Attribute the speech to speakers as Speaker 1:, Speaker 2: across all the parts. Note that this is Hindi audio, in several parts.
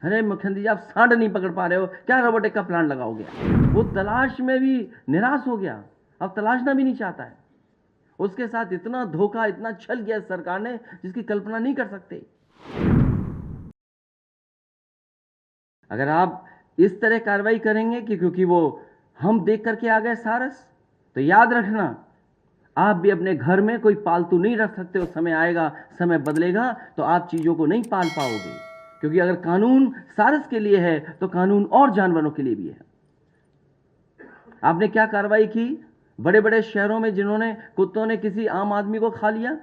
Speaker 1: अरे मुख्यमंत्री जी, आप सांड नहीं पकड़ पा रहे हो क्या? रोबोटिक का प्लांट लगाओगे? वो तलाश में भी निराश हो गया, अब तलाशना भी नहीं चाहता है। उसके साथ इतना धोखा, इतना छल किया सरकार ने जिसकी कल्पना नहीं कर सकते। अगर आप इस तरह कार्रवाई करेंगे कि क्योंकि वो हम देख करके आ गए सारस, तो याद रखना आप भी अपने घर में कोई पालतू नहीं रख सकते। उस समय आएगा, समय बदलेगा तो आप चीजों को नहीं पाल पाओगे, क्योंकि अगर कानून सारस के लिए है तो कानून और जानवरों के लिए भी है। आपने क्या कार्रवाई की बड़े बड़े शहरों में जिन्होंने कुत्तों ने किसी आम आदमी को खा लिया?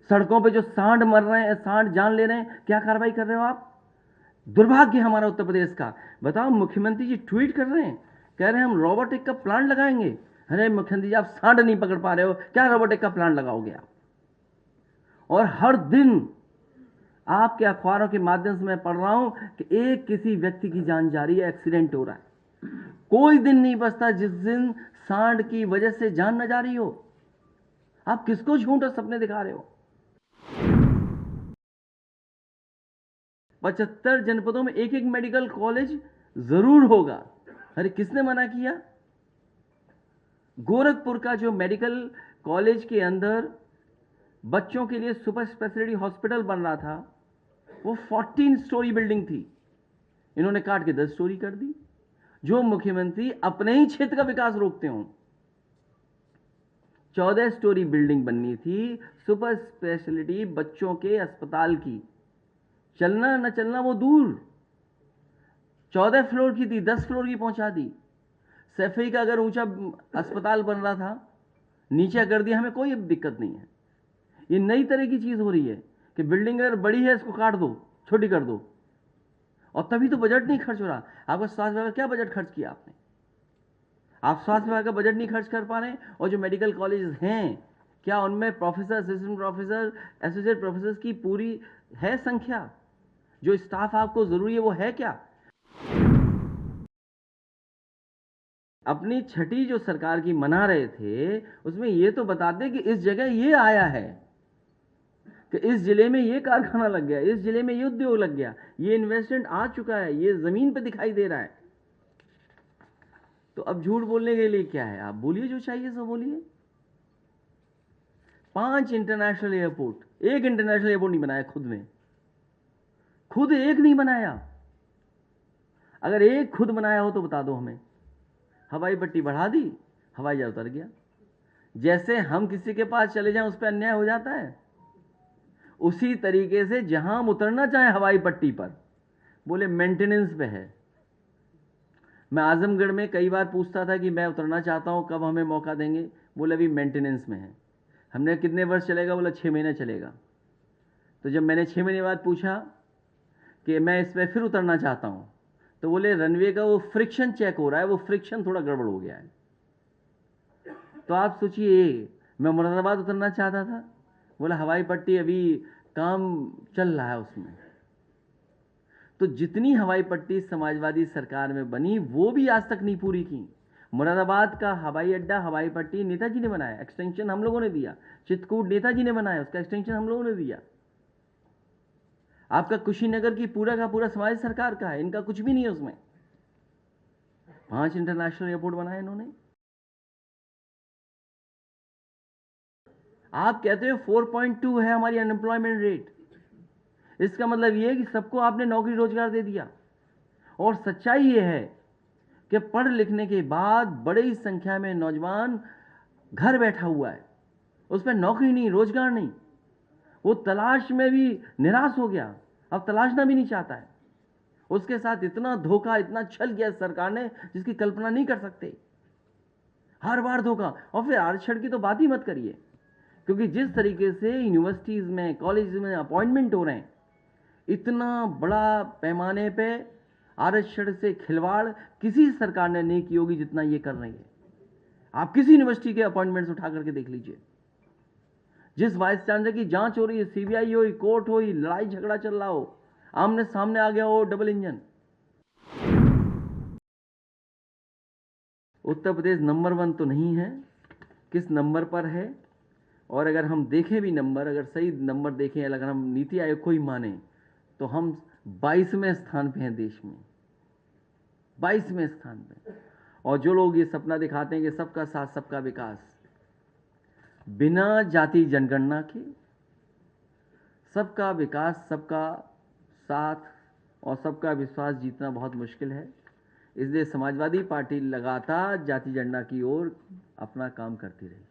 Speaker 1: सड़कों पे जो सांड मर रहे हैं, सांड जान ले रहे हैं, क्या कार्रवाई कर रहे हो आप? दुर्भाग्य हमारा उत्तर प्रदेश का। बताओ, मुख्यमंत्री जी ट्वीट कर रहे हैं, कह रहे हैं हम रोबोटिक का प्लांट लगाएंगे। अरे मुख्यमंत्री जी, आप सांड नहीं पकड़ पा रहे हो क्या? रोबोटिक का प्लांट लगाओगे आप? और हर दिन आपके अखबारों के माध्यम से मैं पढ़ रहा हूं कि एक किसी व्यक्ति की जान जा रही है, एक्सीडेंट हो रहा है। कोई दिन नहीं बचता जिस दिन सांड की वजह से जान न जा रही हो। आप किसको झूठे सपने दिखा रहे हो? 75 जनपदों में एक एक मेडिकल कॉलेज जरूर होगा। अरे किसने मना किया? गोरखपुर का जो मेडिकल कॉलेज के अंदर बच्चों के लिए सुपर स्पेशलिटी हॉस्पिटल बन रहा था, वो 14 स्टोरी बिल्डिंग थी, इन्होंने काट के 10 स्टोरी कर दी। जो मुख्यमंत्री अपने ही क्षेत्र का विकास रोकते हो। 14 स्टोरी बिल्डिंग बननी थी, सुपर स्पेशलिटी बच्चों के अस्पताल की। चलना न चलना वो दूर, 14 फ्लोर की थी, 10 फ्लोर की पहुंचा दी। सैफई का अगर ऊंचा अस्पताल बन रहा था, नीचे कर दिया, हमें कोई अब दिक्कत नहीं है। ये नई तरह की चीज हो रही है कि बिल्डिंग अगर बड़ी है इसको काट दो, छोटी कर दो, और तभी तो बजट नहीं खर्च हो रहा। आपका स्वास्थ्य विभाग क्या बजट खर्च किया आपने? आप स्वास्थ्य विभाग का बजट नहीं खर्च कर पा रहे हैं। और जो मेडिकल कॉलेज हैं, क्या उनमें professor, assistant professor, associate professor की पूरी है संख्या? जो स्टाफ आपको जरूरी है वो है क्या? अपनी छठी जो सरकार की मना रहे थे, उसमें ये तो बता दें कि इस जगह ये आया है, कि इस जिले में ये कारखाना लग गया, इस जिले में ये उद्योग लग गया, ये इन्वेस्टमेंट आ चुका है, ये जमीन पे दिखाई दे रहा है। तो अब झूठ बोलने के लिए क्या है? आप बोलिए, जो चाहिए सो बोलिए। 5 इंटरनेशनल एयरपोर्ट, एक इंटरनेशनल एयरपोर्ट नहीं बनाया खुद में, खुद एक नहीं बनाया। अगर एक खुद बनाया हो तो बता दो हमें। हवाई पट्टी बढ़ा दी, हवाई जहाज उतर गया। जैसे हम किसी के पास चले जाएं उस पर अन्याय हो जाता है, उसी तरीके से जहां हम उतरना चाहें हवाई पट्टी पर, बोले मेंटेनेंस पे है। मैं आजमगढ़ में कई बार पूछता था कि मैं उतरना चाहता हूं, कब हमें मौका देंगे? बोले अभी मेंटेनेंस में है। हमने कितने वर्ष चलेगा? बोला 6 महीने चलेगा। तो जब मैंने 6 महीने बाद पूछा कि मैं इस पर फिर उतरना चाहता हूं, तो बोले रनवे का वो फ्रिक्शन चेक हो रहा है, वो फ्रिक्शन थोड़ा गड़बड़ हो गया है। तो आप सोचिए, मैं मुरादाबाद उतरना चाहता था, बोला हवाई पट्टी अभी काम चल रहा है उसमें। तो जितनी हवाई पट्टी समाजवादी सरकार में बनी वो भी आज तक नहीं पूरी की। मुरादाबाद का हवाई अड्डा, हवाई पट्टी नेताजी ने बनाया, एक्सटेंशन हम लोगों ने दिया। चित्रकूट नेताजी ने बनाया, उसका एक्सटेंशन हम लोगों ने दिया। आपका कुशीनगर की पूरा का पूरा समाज सरकार का है, इनका कुछ भी नहीं है उसमें। 5 इंटरनेशनल एयरपोर्ट बनाए इन्होंने। आप कहते हो 4.2 है हमारी अनएम्प्लॉयमेंट रेट, इसका मतलब यह है कि सबको आपने नौकरी रोजगार दे दिया। और सच्चाई यह है कि पढ़ लिखने के बाद बड़ी संख्या में नौजवान घर बैठा हुआ है, उस पर नौकरी नहीं, रोजगार नहीं। वो तलाश में भी निराश हो गया, अब तलाशना भी नहीं चाहता है। उसके साथ इतना धोखा, इतना छल किया सरकार ने जिसकी कल्पना नहीं कर सकते। हर बार धोखा। और फिर आरक्षण की तो बात ही मत करिए, क्योंकि जिस तरीके से यूनिवर्सिटीज में, कॉलेज में अपॉइंटमेंट हो रहे हैं, इतना बड़ा पैमाने पे आरक्षण से खिलवाड़ किसी सरकार ने नहीं की होगी जितना ये कर रही है। आप किसी यूनिवर्सिटी के अपॉइंटमेंट्स उठा करके देख लीजिए। जिस वाइस चांसलर की जांच हो रही है, सीबीआई हो, कोर्ट हो, लड़ाई झगड़ा चल रहा हो, आमने सामने आ गया हो double engine. Uttar Pradesh number 1 तो नहीं है, किस नंबर पर है? और अगर हम देखें भी नंबर, अगर सही नंबर देखें, अगर हम नीति आयोग को ही माने, तो हम 22वें स्थान पे हैं देश में, 22वें स्थान पे। और जो लोग ये सपना दिखाते हैं कि सबका साथ सबका विकास, बिना जाति जनगणना के सबका विकास, सबका साथ और सबका विश्वास जीतना बहुत मुश्किल है। इसलिए समाजवादी पार्टी लगातार जाति जनगणना की ओर अपना काम करती रही।